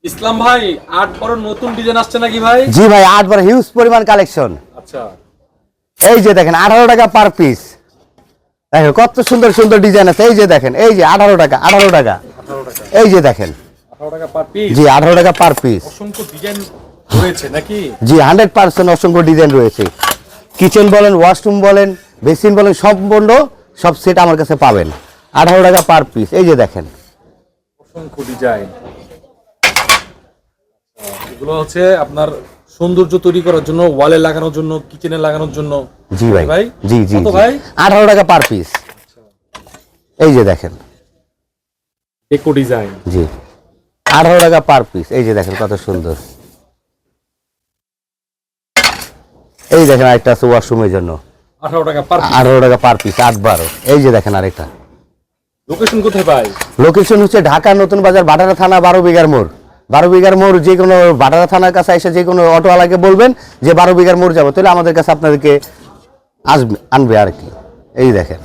ইসলাম ভাই, 8 বড় নতুন ডিজাইন আসছে নাকি ভাই? জি ভাই, 8 বার হিউজ পরিমাণ কালেকশন। আচ্ছা, এই যে দেখেন 18 টাকা পার পিস। দেখেন কত সুন্দর সুন্দর ডিজাইন আছে। এই যে দেখেন, এই যে 18 টাকা 18 টাকা। 18 টাকা। এই যে দেখেন 18 টাকা পার পিস। জি 18 টাকা পার পিস। অসংখ্য ডিজাইন রয়েছে নাকি? জি 100% অসংখ্য ডিজাইন রয়েছে। কিচেন বলেন, ওয়াশরুম বলেন, বেসিন বলেন, সম্পূর্ণ সব সেট আমার কাছে পাবেন 18 টাকা পার পিস। এই যে দেখেন অসংখ্য ডিজাইন। এগুলো হচ্ছে আপনার সৌন্দর্য তৈরি করার জন্য, ওয়ালে লাগানোর জন্য, কিচেনে লাগানোর জন্য। জি ভাই, ভাই জি জি কত ভাই? 18 টাকা পার পিস। এই যে দেখেন ডেকো ডিজাইন। জি 18 টাকা পার পিস। এই যে দেখেন কত সুন্দর। এই দেখেন আরেকটা আছে ওয়াশরুমের জন্য 18 টাকা পার পিস। 18 টাকা পার পিস 8 12। এই যে দেখেন আরেকটা। লোকেশন কোথায় ভাই? লোকেশন হচ্ছে ঢাকা নতুন বাজার, ভাটারা থানা, 12 বিঘার মোড়। 12 বিঘার মোড় যে কোনো ভাটারা থানার কাছে এসে যে কোনো অটোওয়ালাকে বলবেন যে 12 বিঘার মোড় যাবো, তাহলে আমাদের কাছে আপনাদেরকে আনবে আর কি। এই দেখেন